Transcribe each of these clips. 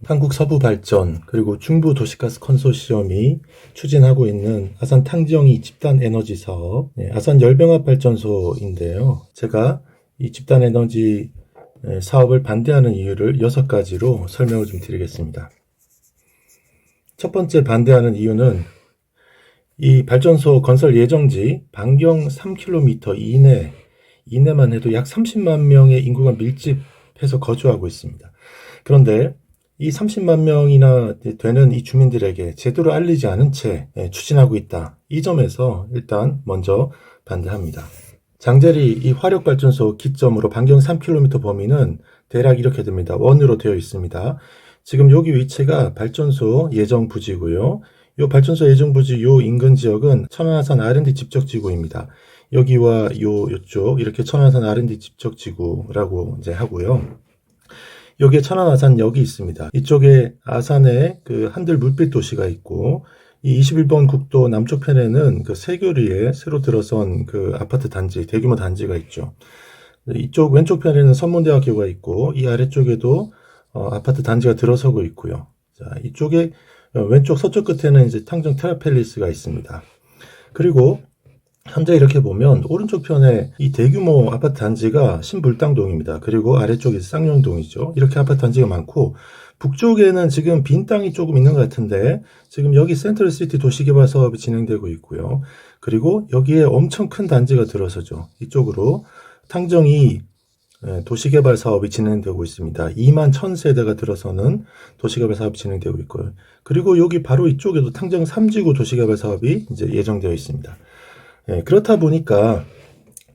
한국서부발전 그리고 중부도시가스 컨소시엄이 추진하고 있는 아산 탕정이 집단에너지 사업, 아산열병합발전소인데요. 제가 이 집단에너지 사업을 반대하는 이유를 6가지로 설명을 좀 드리겠습니다. 첫 번째 반대하는 이유는 이 발전소 건설 예정지 반경 3km 이내만 해도 약 30만 명의 인구가 밀집해서 거주하고 있습니다. 그런데 이 30만 명이나 되는 이 주민들에게 제대로 알리지 않은 채 추진하고 있다. 이 점에서 일단 먼저 반대합니다. 장제리 이 화력발전소 기점으로 반경 3km 범위는 대략 이렇게 됩니다. 원으로 되어 있습니다. 지금 여기 위치가 발전소 예정 부지고요. 이 발전소 예정 부지 요 인근 지역은 천안아산 R&D 집적지구입니다. 여기와 요쪽 이렇게 천안아산 R&D 집적지구라고 이제 하고요. 여기에 천안아산역이 있습니다. 이쪽에 아산에 그 한들 물빛 도시가 있고, 이 21번 국도 남쪽 편에는 그 세교리에 새로 들어선 그 아파트 단지, 대규모 단지가 있죠. 이쪽 왼쪽 편에는 선문대학교가 있고, 이 아래쪽에도 아파트 단지가 들어서고 있고요. 자, 이쪽에 왼쪽 서쪽 끝에는 이제 탕정 테라팰리스가 있습니다. 그리고 현재 이렇게 보면 오른쪽 편에 이 대규모 아파트 단지가 신불당동입니다. 그리고 아래쪽이 쌍용동이죠. 이렇게 아파트 단지가 많고, 북쪽에는 지금 빈 땅이 조금 있는 것 같은데 지금 여기 센트럴시티 도시개발 사업이 진행되고 있고요. 그리고 여기에 엄청 큰 단지가 들어서죠. 이쪽으로 탕정이 도시개발 사업이 진행되고 있습니다. 2만 1000세대가 들어서는 도시개발 사업이 진행되고 있고요. 그리고 여기 바로 이쪽에도 탕정 3지구 도시개발 사업이 이제 예정되어 있습니다. 그렇다 보니까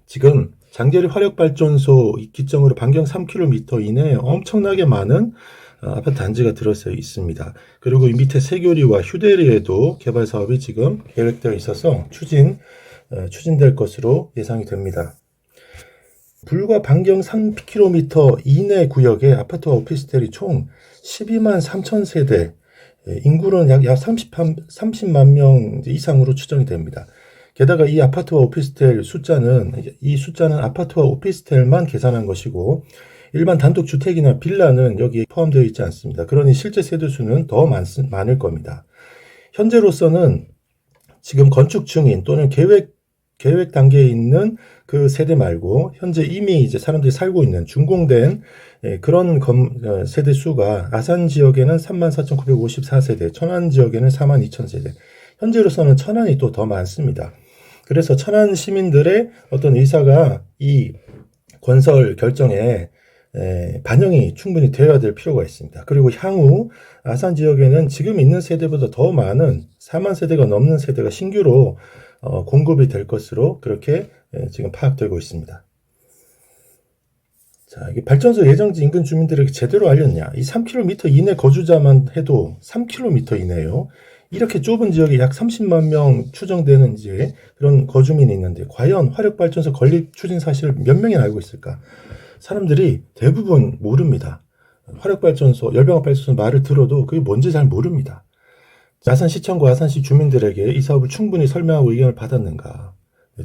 지금 장제리 화력발전소 기점으로 반경 3km 이내에 엄청나게 많은 아파트 단지가 들어서 있습니다. 그리고 이 밑에 세교리와 휴대리에도 개발 사업이 지금 계획되어 있어서 추진될 것으로 예상이 됩니다. 불과 반경 3km 이내 구역에 아파트와 오피스텔이 총 12만 3천 세대, 인구는 약 30만 명 이상으로 추정이 됩니다. 게다가 이 아파트와 오피스텔 숫자는 아파트와 오피스텔만 계산한 것이고 일반 단독주택이나 빌라는 여기에 포함되어 있지 않습니다. 그러니 실제 세대수는 더 많을 겁니다. 현재로서는 지금 건축 중인 또는 계획 단계에 있는 그 세대 말고 현재 이미 이제 사람들이 살고 있는 준공된 그런 세대 수가 아산 지역에는 34,954세대, 천안 지역에는 42,000세대. 현재로서는 천안이 또 더 많습니다. 그래서 천안 시민들의 어떤 의사가 이 건설 결정에 반영이 충분히 되어야 될 필요가 있습니다. 그리고 향후 아산 지역에는 지금 있는 세대보다 더 많은 4만 세대가 넘는 세대가 신규로 공급이 될 것으로 그렇게 지금 파악되고 있습니다. 자, 이게 발전소 예정지 인근 주민들에게 제대로 알렸냐? 이 3km 이내 거주자만 해도 3km 이내요. 이렇게 좁은 지역에 약 30만 명 추정되는 이제 그런 거주민이 있는데 과연 화력발전소 건립 추진 사실을 몇 명이 알고 있을까? 사람들이 대부분 모릅니다. 화력발전소, 열병합발전소 말을 들어도 그게 뭔지 잘 모릅니다. 아산시청과 아산시 주민들에게 이 사업을 충분히 설명하고 의견을 받았는가?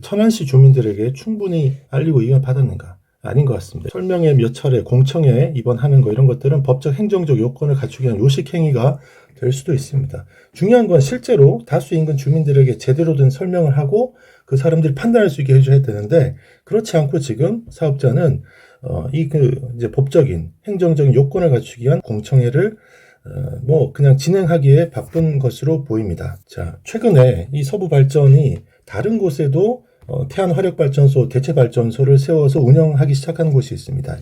천안시 주민들에게 충분히 알리고 의견을 받았는가? 아닌 것 같습니다. 설명회 몇 차례, 공청회 입원하는 거 이런 것들은 법적 행정적 요건을 갖추기 위한 요식행위가 될 수도 있습니다. 중요한 건 실제로 다수 인근 주민들에게 제대로 된 설명을 하고 그 사람들이 판단할 수 있게 해줘야 되는데 그렇지 않고 지금 사업자는 이제 법적인 행정적인 요건을 갖추기 위한 공청회를 그냥 진행하기에 바쁜 것으로 보입니다. 자, 최근에 이 서부발전이 다른 곳에도 태안화력발전소 대체발전소를 세워서 운영하기 시작한 곳이 있습니다.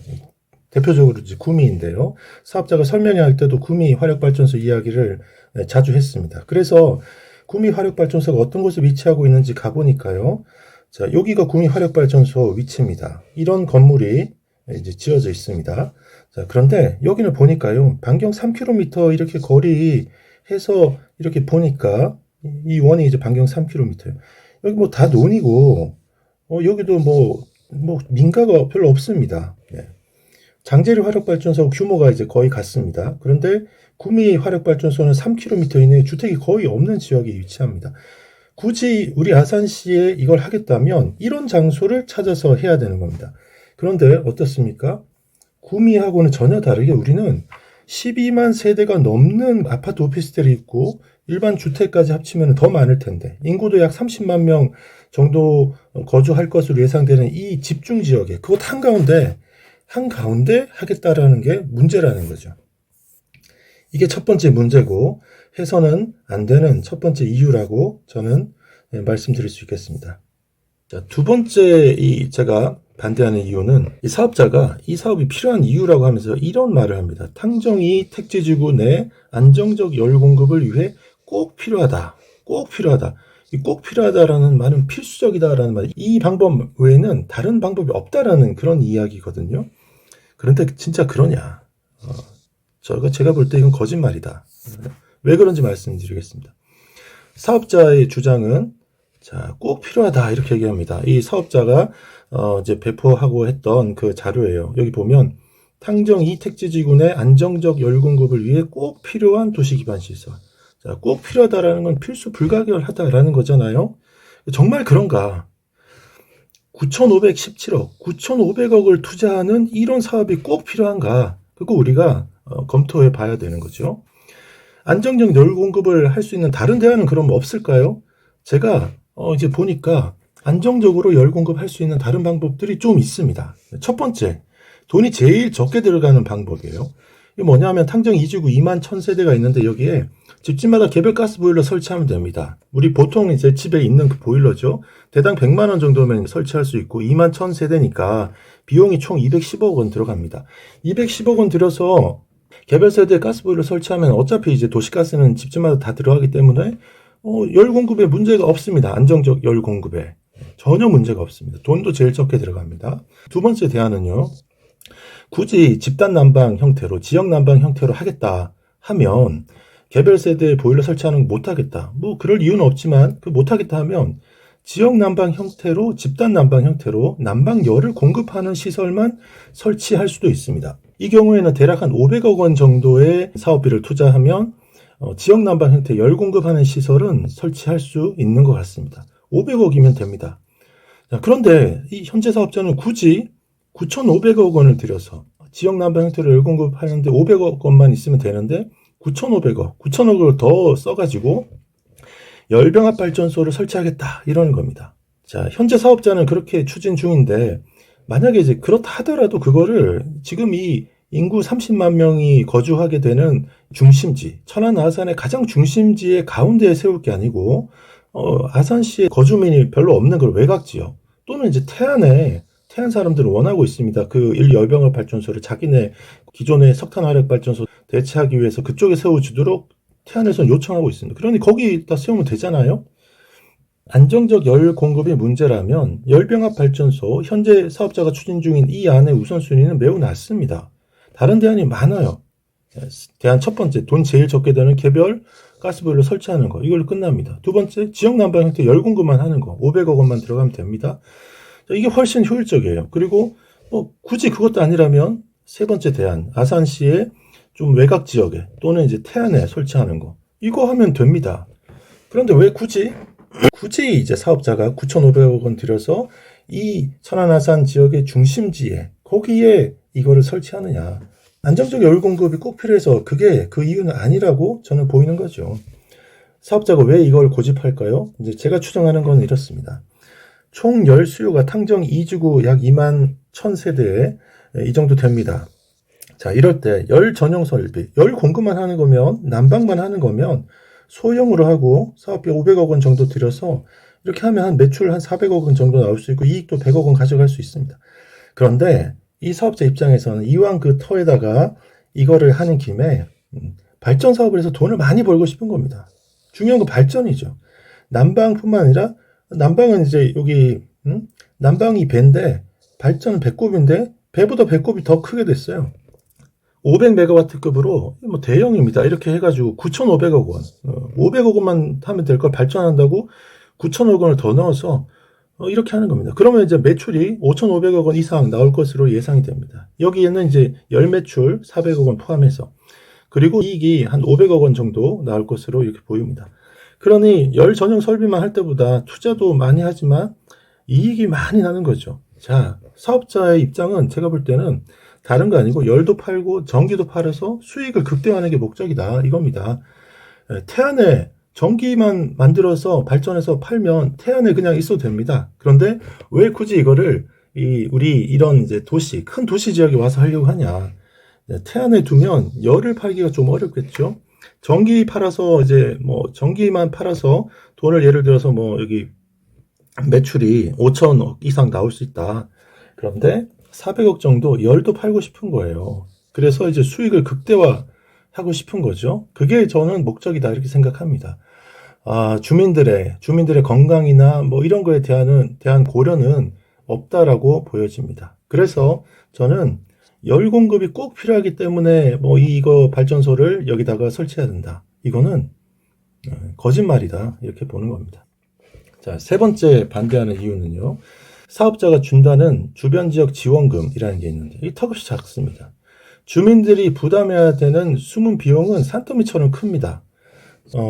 대표적으로 이제 구미인데요. 사업자가 설명할 때도 구미 화력발전소 이야기를 자주 했습니다. 그래서 구미 화력발전소가 어떤 곳에 위치하고 있는지 가보니까요. 자, 여기가 구미 화력발전소 위치입니다. 이런 건물이 이제 지어져 있습니다. 자, 그런데 여기는 보니까요. 반경 3km 이렇게 거리 해서 이렇게 보니까 이 원이 이제 반경 3km예요. 여기 뭐 다 논이고, 여기도 민가가 별로 없습니다. 예. 장제리 화력발전소 규모가 이제 거의 같습니다. 그런데 구미 화력발전소는 3km 이내에 주택이 거의 없는 지역에 위치합니다. 굳이 우리 아산시에 이걸 하겠다면 이런 장소를 찾아서 해야 되는 겁니다. 그런데 어떻습니까? 구미하고는 전혀 다르게 우리는 12만 세대가 넘는 아파트 오피스텔이 있고 일반 주택까지 합치면 더 많을 텐데 인구도 약 30만 명 정도 거주할 것으로 예상되는 이 집중 지역에 그것 한가운데 하겠다라는 게 문제라는 거죠. 이게 첫 번째 문제고 해서는 안 되는 첫 번째 이유라고 저는 말씀드릴 수 있겠습니다. 자, 두 번째 제가 반대하는 이유는 이 사업자가 이 사업이 필요한 이유라고 하면서 이런 말을 합니다. 탕정이 택지지구 내 안정적 열 공급을 위해 꼭 필요하다. 꼭 필요하다. 이 꼭 필요하다라는 말은 필수적이다라는 말. 이 방법 외에는 다른 방법이 없다라는 그런 이야기거든요. 그런데 진짜 그러냐? 제가 볼 때 이건 거짓말이다. 왜 그런지 말씀드리겠습니다. 사업자의 주장은 자, 꼭 필요하다 이렇게 얘기합니다. 이 사업자가 이제 배포하고 했던 그 자료예요. 여기 보면 탕정 2택지지구 내 안정적 열 공급을 위해 꼭 필요한 도시 기반 시설. 자, 꼭 필요하다라는 건 필수 불가결하다라는 거잖아요. 정말 그런가? 9,517억, 9,500억을 투자하는 이런 사업이 꼭 필요한가? 그거 우리가 검토해 봐야 되는 거죠. 안정적 열 공급을 할 수 있는 다른 대안은 그럼 없을까요? 제가 이제 보니까 안정적으로 열 공급할 수 있는 다른 방법들이 좀 있습니다. 첫 번째, 돈이 제일 적게 들어가는 방법이에요. 이게 뭐냐면 탕정 2지구 2만 1,000세대가 있는데 여기에 집집마다 개별 가스 보일러 설치하면 됩니다. 우리 보통 이제 집에 있는 그 보일러죠. 대당 100만 원 정도면 설치할 수 있고 2만 1,000세대니까 비용이 총 210억 원 들어갑니다. 210억 원 들여서 개별 세대 가스 보일러 설치하면 어차피 이제 도시가스는 집집마다 다 들어가기 때문에 열 공급에 문제가 없습니다. 안정적 열 공급에 전혀 문제가 없습니다. 돈도 제일 적게 들어갑니다. 두 번째 대안은요. 굳이 집단 난방 형태로 지역 난방 형태로 하겠다 하면 개별 세대에 보일러 설치하는 거 못하겠다. 뭐 그럴 이유는 없지만 그 못하겠다 하면 지역 난방 형태로 집단 난방 형태로 난방열을 공급하는 시설만 설치할 수도 있습니다. 이 경우에는 대략 한 500억 원 정도의 사업비를 투자하면 지역 난방 형태 열 공급하는 시설은 설치할 수 있는 것 같습니다. 500억이면 됩니다. 자, 그런데 이 현재 사업자는 굳이 9,500억 원을 들여서 지역 난방 형태로 열 공급하는데 500억 원만 있으면 되는데 9,500억을 더 써가지고 열병합 발전소를 설치하겠다 이러는 겁니다. 자, 현재 사업자는 그렇게 추진 중인데 만약에 이제 그렇다 하더라도 그거를 지금 이 인구 30만 명이 거주하게 되는 중심지, 천안 아산의 가장 중심지의 가운데에 세울 게 아니고 아산시에 거주민이 별로 없는 그런 외곽지역 또는 이제 태안 사람들은 원하고 있습니다. 그 열병합 발전소를 자기네 기존의 석탄 화력 발전소 대체하기 위해서 그쪽에 세워주도록 태안에서는 요청하고 있습니다. 그러니 거기다 세우면 되잖아요. 안정적 열 공급이 문제라면 열병합 발전소 현재 사업자가 추진 중인 이 안의 우선순위는 매우 낮습니다. 다른 대안이 많아요. 대안 첫 번째, 돈 제일 적게 드는 개별 가스보일러 설치하는 거. 이걸로 끝납니다. 두 번째, 지역 난방 형태 열 공급만 하는 거. 500억 원만 들어가면 됩니다. 이게 훨씬 효율적이에요. 그리고 굳이 그것도 아니라면 세 번째 대안, 아산시의 좀 외곽 지역에 또는 이제 태안에 설치하는 거. 이거 하면 됩니다. 그런데 왜 굳이 이제 사업자가 9,500억 원 들여서 이 천안 아산 지역의 중심지에 거기에 이거를 설치하느냐. 안정적 열 공급이 꼭 필요해서 그게 그 이유는 아니라고 저는 보이는 거죠. 사업자가 왜 이걸 고집할까요? 이제 제가 추정하는 건 이렇습니다. 총 열 수요가 탕정 2지구 약 2만 1,000세대에 이 정도 됩니다. 자, 이럴 때 열 전용 설비, 열 공급만 하는 거면, 난방만 하는 거면 소형으로 하고 사업비 500억 원 정도 들여서 이렇게 하면 한 매출 한 400억 원 정도 나올 수 있고 이익도 100억 원 가져갈 수 있습니다. 그런데 이 사업자 입장에서는 이왕 그 터에다가 이거를 하는 김에 발전 사업을 해서 돈을 많이 벌고 싶은 겁니다. 중요한 건 발전이죠. 난방뿐만 아니라 난방은 이제 여기 난방이 배인데 발전은 배꼽인데 배보다 배꼽이 더 크게 됐어요. 500메가와트급으로 뭐 대형입니다. 이렇게 해가지고 9,500억 원, 500억 원만 하면 될 걸 발전한다고 9,000억 원을 더 넣어서 이렇게 하는 겁니다. 그러면 이제 매출이 5,500억 원 이상 나올 것으로 예상이 됩니다. 여기에는 이제 열 매출 400억 원 포함해서 그리고 이익이 한 500억 원 정도 나올 것으로 이렇게 보입니다. 그러니 열 전용 설비만 할 때보다 투자도 많이 하지만 이익이 많이 나는 거죠. 자, 사업자의 입장은 제가 볼 때는 다른 거 아니고 열도 팔고 전기도 팔아서 수익을 극대화하는 게 목적이다 이겁니다. 태안에 전기만 만들어서 발전해서 팔면 태안에 그냥 있어도 됩니다. 그런데 왜 굳이 이거를 우리 이런 이제 도시, 큰 도시 지역에 와서 하려고 하냐. 태안에 두면 열을 팔기가 좀 어렵겠죠. 전기 팔아서 이제 뭐 전기만 팔아서 돈을 예를 들어서 뭐 여기 매출이 5천억 이상 나올 수 있다. 그런데 400억 정도 열도 팔고 싶은 거예요. 그래서 이제 수익을 극대화하고 싶은 거죠. 그게 저는 목적이다 이렇게 생각합니다. 주민들의 건강이나 뭐 이런 거에 대한 고려는 없다라고 보여집니다. 그래서 저는 열 공급이 꼭 필요하기 때문에 뭐 이거 발전소를 여기다가 설치해야 된다. 이거는 거짓말이다 이렇게 보는 겁니다. 자, 세 번째 반대하는 이유는요. 사업자가 준다는 주변 지역 지원금이라는 게 있는데 이 턱없이 작습니다. 주민들이 부담해야 되는 숨은 비용은 산더미처럼 큽니다.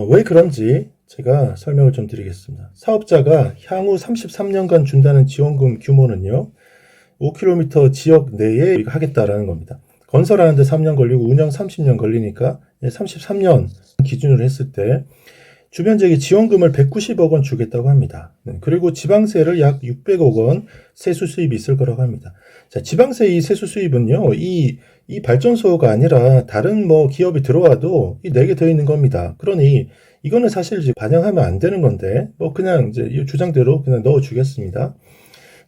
왜 그런지 제가 설명을 좀 드리겠습니다. 사업자가 향후 33년간 준다는 지원금 규모는요. 5km 지역 내에 하겠다라는 겁니다. 건설하는데 3년 걸리고 운영 30년 걸리니까 33년 기준으로 했을 때 주변 지역에 지원금을 190억 원 주겠다고 합니다. 그리고 지방세를 약 600억 원 세수 수입이 있을 거라고 합니다. 자, 지방세 이 세수 수입은요, 이 발전소가 아니라 다른 뭐 기업이 들어와도 내게 더 있는 겁니다. 그러니 이거는 사실 이제 반영하면 안 되는 건데, 뭐 그냥 이제 이 주장대로 그냥 넣어주겠습니다.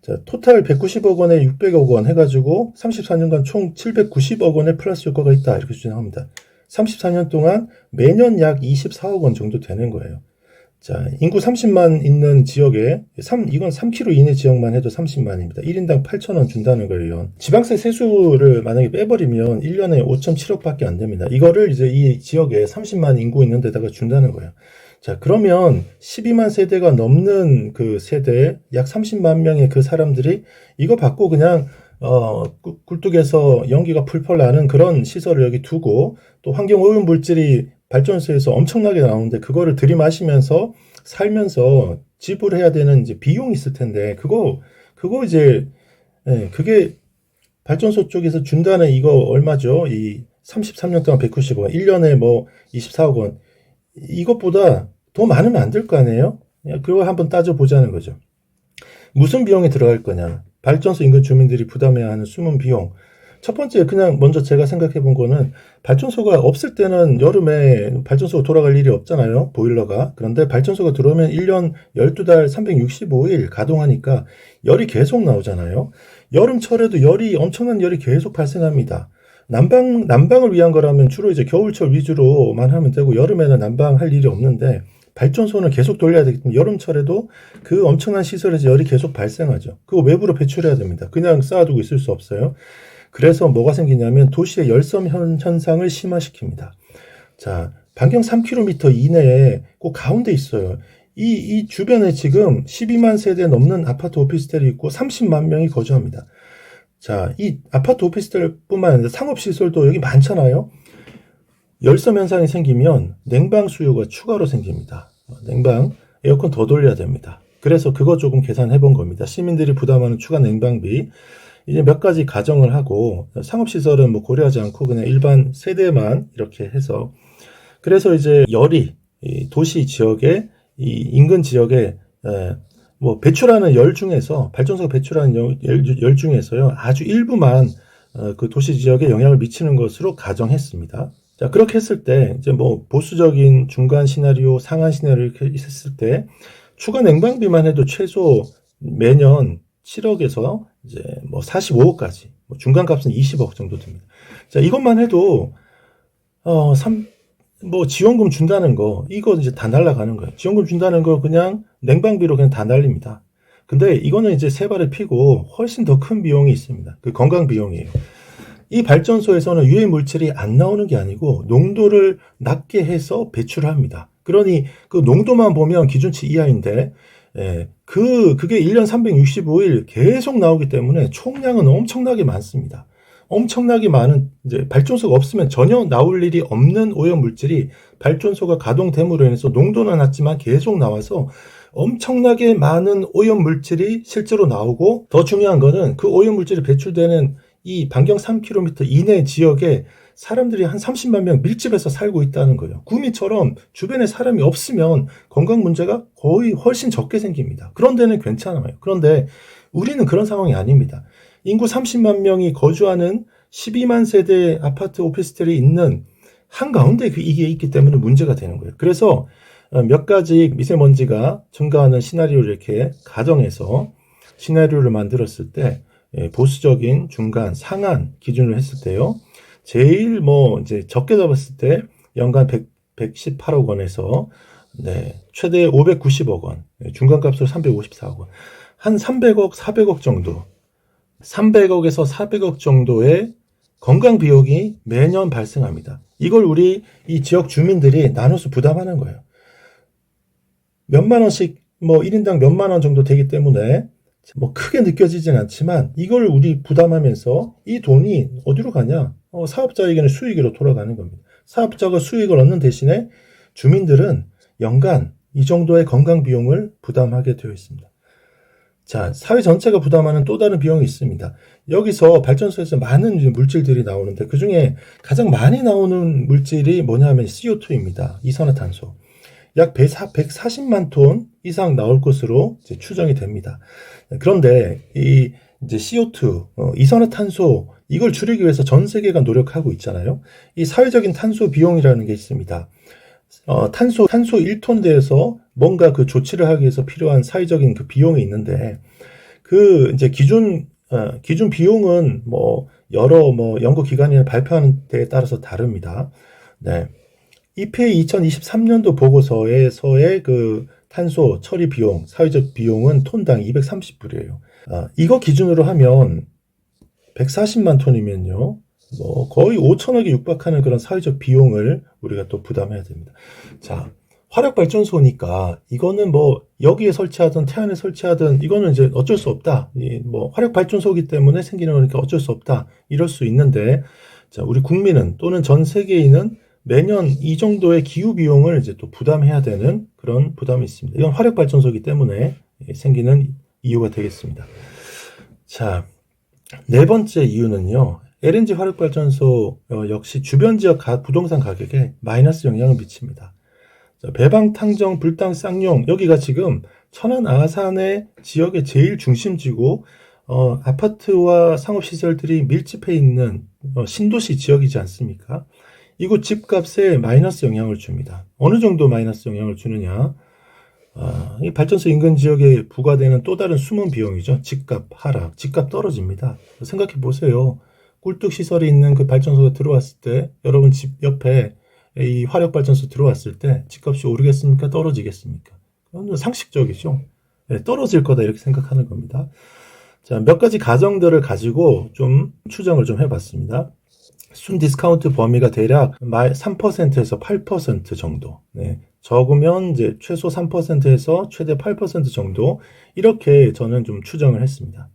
자, 토탈 190억 원에 600억 원 해가지고 34년간 총 790억 원의 플러스 효과가 있다. 이렇게 주장합니다. 34년 동안 매년 약 24억 원 정도 되는 거예요. 자, 인구 30만 있는 지역에 이건 3km 이내 지역만 해도 30만입니다. 1인당 8,000원 준다는 거예요. 지방세 세수를 만약에 빼버리면 1년에 5.7억밖에 안 됩니다. 이거를 이제 이 지역에 30만 인구 있는 데다가 준다는 거예요. 자, 그러면 12만 세대가 넘는 그 세대에 약 30만 명의 그 사람들이 이거 받고 그냥 굴뚝에서 연기가 풀펄 나는 그런 시설을 여기 두고 또 환경 오염 물질이 발전소에서 엄청나게 나오는데 그거를 들이마시면서 살면서 지불해야 되는 이제 비용이 있을 텐데 그거 이제 그게 발전소 쪽에서 준다는 이거 얼마죠? 이 33년 동안 190억 원, 1년에 뭐 24억 원 이것보다 더 많으면 안 될 거 아니에요? 그거 한번 따져보자는 거죠. 무슨 비용이 들어갈 거냐? 발전소 인근 주민들이 부담해야 하는 숨은 비용. 첫 번째 그냥 먼저 제가 생각해 본 거는 발전소가 없을 때는 여름에 발전소가 돌아갈 일이 없잖아요. 보일러가. 그런데 발전소가 들어오면 1년 12달 365일 가동하니까 열이 계속 나오잖아요. 여름철에도 엄청난 열이 계속 발생합니다. 난방을 위한 거라면 주로 이제 겨울철 위주로만 하면 되고 여름에는 난방할 일이 없는데 발전소는 계속 돌려야 되기 때문에 여름철에도 그 엄청난 시설에서 열이 계속 발생하죠. 그거 외부로 배출해야 됩니다. 그냥 쌓아두고 있을 수 없어요. 그래서 뭐가 생기냐면 도시의 열섬 현상을 심화시킵니다. 자, 반경 3km 이내에 꼭 가운데 있어요. 이 주변에 지금 12만 세대 넘는 아파트 오피스텔이 있고 30만 명이 거주합니다. 자, 이 아파트 오피스텔뿐만 아니라 상업시설도 여기 많잖아요. 열섬 현상이 생기면 냉방 수요가 추가로 생깁니다. 냉방, 에어컨 더 돌려야 됩니다. 그래서 그거 조금 계산해 본 겁니다. 시민들이 부담하는 추가 냉방비. 이제 몇 가지 가정을 하고 상업시설은 뭐 고려하지 않고 그냥 일반 세대만 이렇게 해서 그래서 이제 열이 이 도시 지역에 이 인근 지역에 뭐 배출하는 열 중에서 발전소가 배출하는 열 중에서요 아주 일부만 그 도시 지역에 영향을 미치는 것으로 가정했습니다. 자, 그렇게 했을 때 이제 뭐 보수적인 중간 시나리오, 상한 시나리오 이렇게 했을 때 추가 냉방비만 해도 최소 매년 7억에서 이제 뭐 45억까지, 뭐 중간값은 20억 정도 듭니다. 자, 이것만 해도 뭐 지원금 준다는 거 이거 이제 다 날라가는 거예요. 지원금 준다는 거 그냥 냉방비로 그냥 다 날립니다. 근데 이거는 이제 세 발을 피고 훨씬 더 큰 비용이 있습니다. 그 건강 비용이에요. 이 발전소에서는 유해 물질이 안 나오는 게 아니고 농도를 낮게 해서 배출을 합니다. 그러니 그 농도만 보면 기준치 이하인데 그게 1년 365일 계속 나오기 때문에 총량은 엄청나게 많습니다. 엄청나게 많은 이제 발전소가 없으면 전혀 나올 일이 없는 오염 물질이 발전소가 가동됨으로 인해서 농도는 낮지만 계속 나와서 엄청나게 많은 오염 물질이 실제로 나오고 더 중요한 거는 그 오염 물질이 배출되는 이 반경 3km 이내 지역에 사람들이 한 30만 명 밀집해서 살고 있다는 거예요. 구미처럼 주변에 사람이 없으면 건강 문제가 거의 훨씬 적게 생깁니다. 그런 데는 괜찮아요. 그런데 우리는 그런 상황이 아닙니다. 인구 30만 명이 거주하는 12만 세대 아파트 오피스텔이 있는 한가운데 이게 있기 때문에 문제가 되는 거예요. 그래서 몇 가지 미세먼지가 증가하는 시나리오를 이렇게 가정해서 시나리오를 만들었을 때 보수적인 중간 상한 기준을 했을 때요. 제일 이제 적게 잡았을 때 연간 118억 원에서 최대 590억 원, 중간값으로 354억 원. 한 300억, 400억 정도. 300억에서 400억 정도의 건강 비용이 매년 발생합니다. 이걸 우리 이 지역 주민들이 나눠서 부담하는 거예요. 몇만 원씩 1인당 몇만 원 정도 되기 때문에 크게 느껴지진 않지만 이걸 우리 부담하면서 이 돈이 어디로 가냐? 사업자에게는 수익으로 돌아가는 겁니다. 사업자가 수익을 얻는 대신에 주민들은 연간 이 정도의 건강 비용을 부담하게 되어 있습니다. 자, 사회 전체가 부담하는 또 다른 비용이 있습니다. 여기서 발전소에서 많은 물질들이 나오는데 그 중에 가장 많이 나오는 물질이 뭐냐면 CO2입니다. 이산화탄소. 약 140만 톤 이상 나올 것으로 추정이 됩니다. 그런데 이 CO2, 이산화탄소 이걸 줄이기 위해서 전 세계가 노력하고 있잖아요. 이 사회적인 탄소 비용이라는 게 있습니다. 탄소 1톤 대에서 뭔가 그 조치를 하기 위해서 필요한 사회적인 그 비용이 있는데 그 기준 비용은 여러 연구기관이 발표하는 데에 따라서 다릅니다. 네. EPA 2023년도 보고서에서의 그 탄소 처리 비용, 사회적 비용은 톤당 230불이에요. 이거 기준으로 하면 140만 톤이면요. 거의 5천억에 육박하는 그런 사회적 비용을 우리가 또 부담해야 됩니다. 자, 화력발전소니까 이거는 여기에 설치하든 태안에 설치하든 이거는 이제 어쩔 수 없다. 화력발전소이기 때문에 생기는 거니까 어쩔 수 없다. 이럴 수 있는데, 자, 우리 국민은 또는 전 세계인은 매년 이 정도의 기후 비용을 이제 또 부담해야 되는 그런 부담이 있습니다. 이건 화력발전소이기 때문에 생기는 이유가 되겠습니다. 자, 네 번째 이유는요. LNG 화력발전소 역시 주변 지역 부동산 가격에 마이너스 영향을 미칩니다. 자, 배방, 탕정, 불당, 쌍용 여기가 지금 천안 아산의 지역의 제일 중심지고 아파트와 상업시설들이 밀집해 있는 신도시 지역이지 않습니까? 이곳 집값에 마이너스 영향을 줍니다. 어느 정도 마이너스 영향을 주느냐? 이 발전소 인근 지역에 부과되는 또 다른 숨은 비용이죠. 집값 하락, 집값 떨어집니다. 생각해 보세요. 꿀뚝 시설이 있는 그 발전소가 들어왔을 때, 여러분 집 옆에 이 화력 발전소 들어왔을 때 집값이 오르겠습니까? 떨어지겠습니까? 그건 상식적이죠. 네, 떨어질 거다 이렇게 생각하는 겁니다. 자, 몇 가지 가정들을 가지고 좀 추정을 좀 해봤습니다. 순 디스카운트 범위가 대략 3%에서 8% 정도. 네. 적으면 이제 최소 3%에서 최대 8% 정도. 이렇게 저는 좀 추정을 했습니다.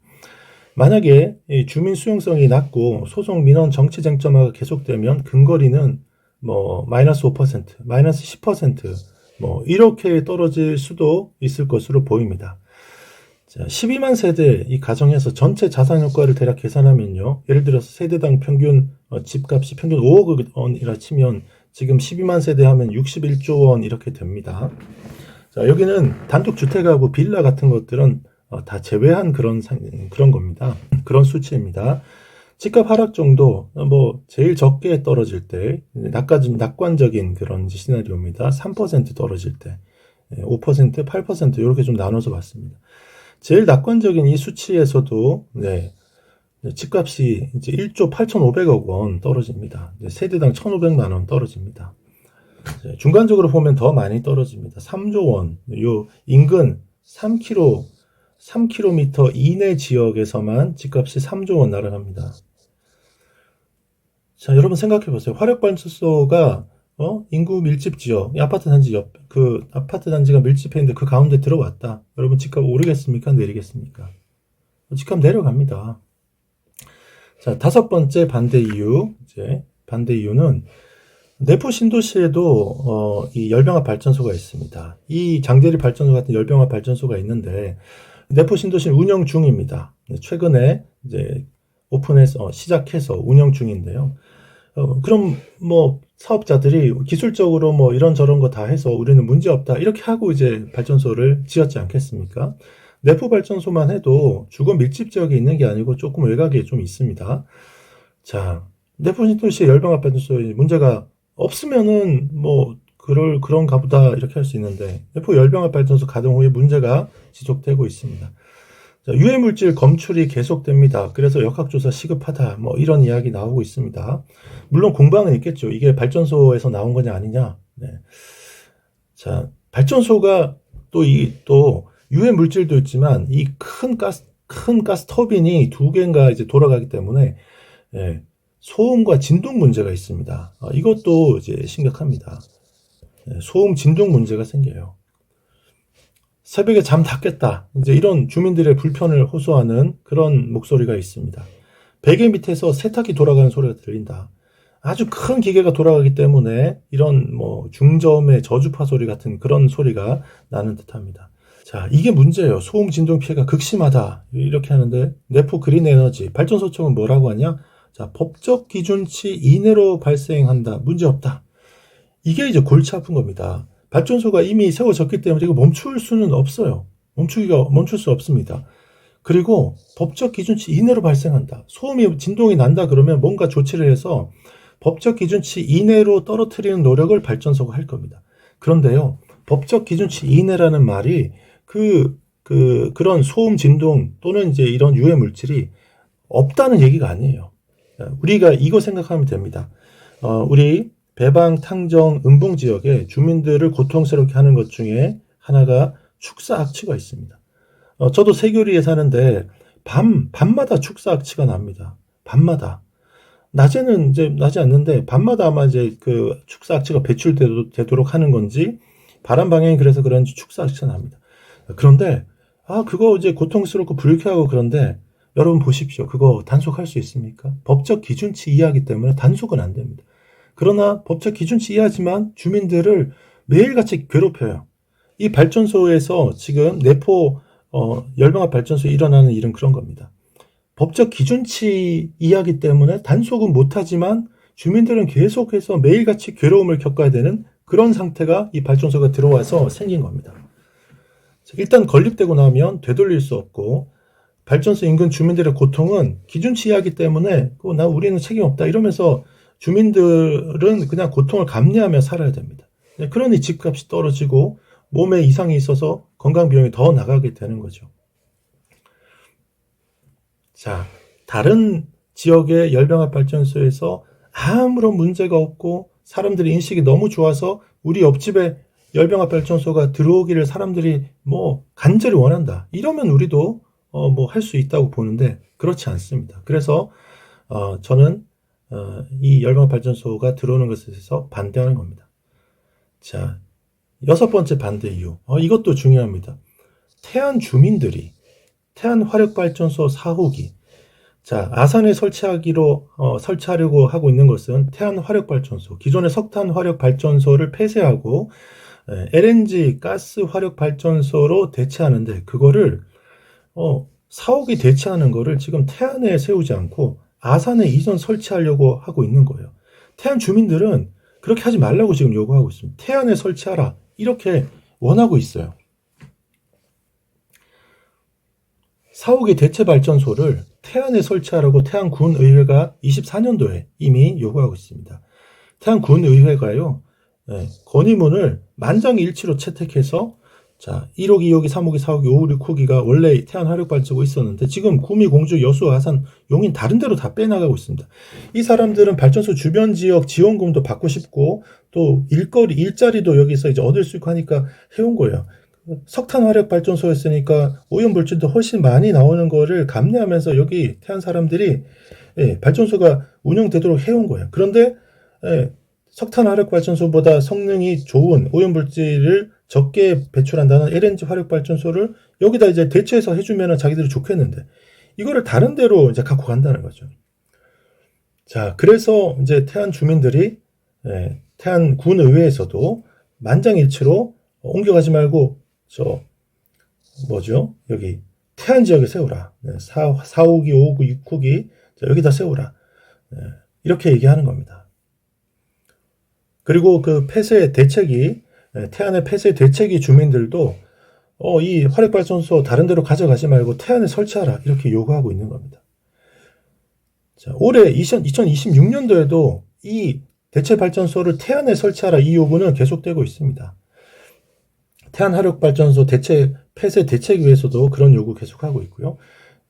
만약에 주민 수용성이 낮고 소송 민원 정치 쟁점화가 계속되면 근거리는 마이너스 5%, 마이너스 10%, 이렇게 떨어질 수도 있을 것으로 보입니다. 자, 12만 세대 이 가정에서 전체 자산 효과를 대략 계산하면요. 예를 들어서 세대당 평균 집값이 평균 5억 원이라 치면 지금 12만 세대 하면 61조 원 이렇게 됩니다. 자, 여기는 단독주택하고 빌라 같은 것들은 다 제외한 그런 겁니다. 그런 수치입니다. 집값 하락 정도, 제일 적게 떨어질 때, 낙관적인 그런 시나리오입니다. 3% 떨어질 때, 5%, 8% 이렇게 좀 나눠서 봤습니다. 제일 낙관적인 이 수치에서도, 집값이 이제 1조 8,500억 원 떨어집니다. 세대당 1,500만 원 떨어집니다. 중간적으로 보면 더 많이 떨어집니다. 3조 원, 요 인근 3km 이내 지역에서만 집값이 3조 원 날아갑니다. 자, 여러분 생각해 보세요. 화력발전소가 인구 밀집 지역, 아파트 단지 그 아파트 단지가 밀집해 있는데 그 가운데 들어왔다. 여러분 집값 오르겠습니까? 내리겠습니까? 집값 내려갑니다. 자, 다섯 번째 반대 이유는 내포 신도시에도 이 열병합 발전소가 있습니다. 이 장제리 발전소 같은 열병합 발전소가 있는데 내포 신도시는 운영 중입니다. 최근에 이제 오픈해서 시작해서 운영 중인데요. 그럼 뭐 사업자들이 기술적으로 뭐 이런저런 거 다 해서 우리는 문제 없다 이렇게 하고 이제 발전소를 지었지 않겠습니까? 내부 발전소만 해도 주거 밀집 지역에 있는 게 아니고 조금 외곽에 좀 있습니다. 자, 내부 신도시의 열병합 발전소에 문제가 없으면은 뭐 그런가 보다 이렇게 할 수 있는데 내부 열병합 발전소 가동 후에 문제가 지속되고 있습니다. 자, 유해 물질 검출이 계속됩니다. 그래서 역학조사 시급하다. 뭐 이런 이야기 나오고 있습니다. 물론 공방은 있겠죠. 이게 발전소에서 나온 거냐 아니냐. 네. 자, 발전소가 또 유해 물질도 있지만 이 큰 가스 터빈이 두 개인가 이제 돌아가기 때문에 예, 소음과 진동 문제가 있습니다. 이것도 이제 심각합니다. 소음 진동 문제가 생겨요. 새벽에 잠 다 깼다. 이제 이런 주민들의 불편을 호소하는 그런 목소리가 있습니다. 베개 밑에서 세탁기 돌아가는 소리가 들린다. 아주 큰 기계가 돌아가기 때문에 이런 뭐 중저음의 저주파 소리 같은 그런 소리가 나는 듯합니다. 자, 이게 문제예요. 소음 진동 피해가 극심하다. 이렇게 하는데 내포 그린 에너지 발전소 측은 뭐라고 하냐? 자, 법적 기준치 이내로 발생한다. 문제 없다. 이게 이제 골치 아픈 겁니다. 발전소가 이미 세워졌기 때문에 이거 멈출 수는 없어요. 멈출 수 없습니다. 그리고 법적 기준치 이내로 발생한다. 소음이 진동이 난다 그러면 뭔가 조치를 해서 법적 기준치 이내로 떨어뜨리는 노력을 발전소가 할 겁니다. 그런데요, 법적 기준치 이내라는 말이 그런 소음 진동 또는 이제 이런 유해 물질이 없다는 얘기가 아니에요. 우리가 이거 생각하면 됩니다. 우리 배방, 탕정, 음봉 지역에 주민들을 고통스럽게 하는 것 중에 하나가 축사 악취가 있습니다. 저도 세교리에 사는데 밤마다 축사 악취가 납니다. 밤마다. 낮에는 이제 나지 않는데 밤마다 아마 이제 그 축사 악취가 배출되도록 하는 건지 바람 방향이 그래서 그런지 축사 악취가 납니다. 그런데 그거 이제 고통스럽고 불쾌하고 그런데 여러분 보십시오. 그거 단속할 수 있습니까? 법적 기준치 이하이기 때문에 단속은 안 됩니다. 그러나 법적 기준치 이하지만 주민들을 매일같이 괴롭혀요. 이 발전소에서 지금 내포 열병합 발전소에 일어나는 일은 그런 겁니다. 법적 기준치 이하이기 때문에 단속은 못하지만 주민들은 계속해서 매일같이 괴로움을 겪어야 되는 그런 상태가 이 발전소가 들어와서 생긴 겁니다. 일단 건립되고 나면 되돌릴 수 없고 발전소 인근 주민들의 고통은 기준치 이하이기 때문에 우리는 책임 없다 이러면서 주민들은 그냥 고통을 감내하며 살아야 됩니다. 그러니 집값이 떨어지고 몸에 이상이 있어서 건강 비용이 더 나가게 되는 거죠. 자, 다른 지역의 열병합 발전소에서 아무런 문제가 없고 사람들의 인식이 너무 좋아서 우리 옆집에 열병합 발전소가 들어오기를 사람들이 뭐 간절히 원한다. 이러면 우리도 뭐 할 수 있다고 보는데 그렇지 않습니다. 그래서 저는 이 열병합 발전소가 들어오는 것에 대해서 반대하는 겁니다. 자, 6번째 반대 이유. 이것도 중요합니다. 태안 주민들이 태안 화력발전소 4호기. 자, 아산에 설치하려고 하고 있는 것은 태안 화력발전소. 기존의 석탄 화력발전소를 폐쇄하고 LNG 가스 화력발전소로 대체하는데 그거를 4호기 대체하는 거를 지금 태안에 세우지 않고 아산에 이전 설치하려고 하고 있는 거예요. 태안 주민들은 그렇게 하지 말라고 지금 요구하고 있습니다. 태안에 설치하라. 이렇게 원하고 있어요. 4호기 대체 발전소를 태안에 설치하라고 태안군의회가 24년도에 이미 요구하고 있습니다. 태안군의회가요, 건의문을 만장일치로 채택해서 자, 1호기, 2호기, 3호기, 4호기, 5호기, 6호기가 원래 태안 화력발전소가 있었는데 지금 구미, 공주, 여수, 아산, 용인 다른 데로 다 빼나가고 있습니다. 이 사람들은 발전소 주변 지역 지원금도 받고 싶고 또 일자리도 여기서 이제 얻을 수 있고 하니까 해온 거예요. 석탄 화력발전소였으니까 오염물질도 훨씬 많이 나오는 거를 감내하면서 여기 태안 사람들이 발전소가 운영되도록 해온 거예요. 그런데 석탄 화력발전소보다 성능이 좋은 오염물질을 적게 배출한다는 LNG 화력발전소를 여기다 이제 대체해서 해주면 자기들이 좋겠는데 이거를 다른 데로 이제 갖고 간다는 거죠. 자, 그래서 이제 태안 주민들이 태안 군의회에서도 만장일치로 옮겨가지 말고 여기 태안 지역에 세우라. 4호기, 5호기, 6호기 자, 여기다 세우라. 이렇게 얘기하는 겁니다. 그리고 그 폐쇄 대책이, 태안의 폐쇄 대책이 주민들도 이 화력발전소 다른 데로 가져가지 말고 태안에 설치하라 이렇게 요구하고 있는 겁니다. 자, 올해 2026년도에도 이 대체발전소를 태안에 설치하라 이 요구는 계속되고 있습니다. 태안 화력발전소 폐쇄 대책위에서도 그런 요구 계속하고 있고요.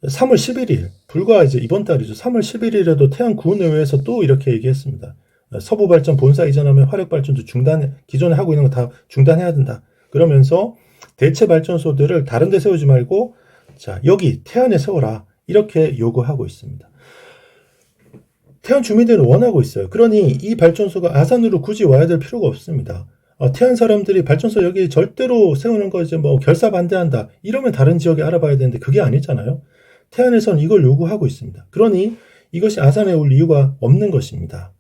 3월 11일, 불과 이제 이번 달이죠. 3월 11일에도 태안 구의회에서 또 이렇게 얘기했습니다. 서부발전 본사 이전하면 화력발전소 기존에 하고 있는 거 다 중단해야 된다. 그러면서 대체 발전소들을 다른 데 세우지 말고, 자, 여기 태안에 세워라. 이렇게 요구하고 있습니다. 태안 주민들은 원하고 있어요. 그러니 이 발전소가 아산으로 굳이 와야 될 필요가 없습니다. 태안 사람들이 발전소 여기 절대로 세우는 거 이제 뭐 결사 반대한다. 이러면 다른 지역에 알아봐야 되는데 그게 아니잖아요. 태안에선 이걸 요구하고 있습니다. 그러니 이것이 아산에 올 이유가 없는 것입니다.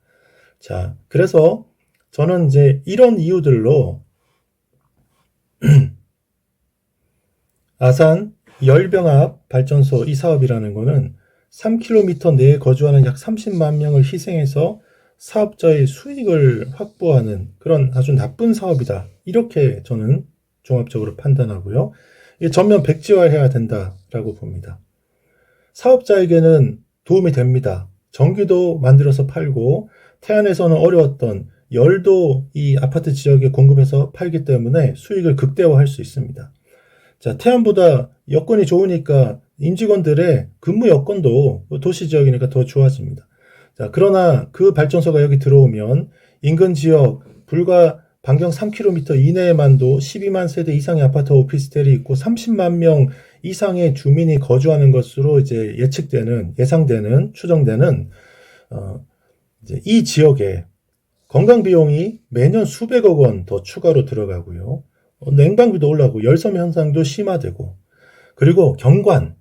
자, 그래서 저는 이제 이런 이유들로 아산 열병합 발전소 이 사업이라는 거는 3km 내에 거주하는 약 30만 명을 희생해서 사업자의 수익을 확보하는 그런 아주 나쁜 사업이다. 이렇게 저는 종합적으로 판단하고요. 전면 백지화해야 된다라고 봅니다. 사업자에게는 도움이 됩니다. 전기도 만들어서 팔고 태안에서는 어려웠던 열도 이 아파트 지역에 공급해서 팔기 때문에 수익을 극대화할 수 있습니다. 자, 태안보다 여건이 좋으니까 임직원들의 근무 여건도 도시 지역이니까 더 좋아집니다. 자, 그러나 그 발전소가 여기 들어오면 인근 지역 불과 반경 3km 이내에만도 12만 세대 이상의 아파트 오피스텔이 있고 30만 명 이상의 주민이 거주하는 것으로 이제 예상되는, 추정되는, 이제 이 지역에 건강 비용이 매년 수백억 원 더 추가로 들어가고요. 냉방비도 올라가고 열섬 현상도 심화되고, 그리고 경관을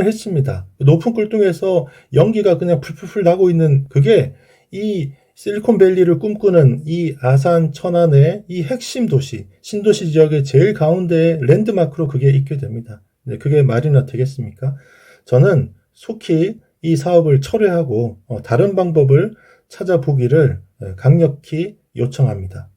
했습니다. 높은 꿀등에서 연기가 그냥 풀풀풀 나고 있는 그게 이 실리콘밸리를 꿈꾸는 이 아산 천안의 이 핵심 도시, 신도시 지역의 제일 가운데에 랜드마크로 그게 있게 됩니다. 그게 말이나 되겠습니까? 저는 속히 이 사업을 철회하고 다른 방법을 찾아보기를 강력히 요청합니다.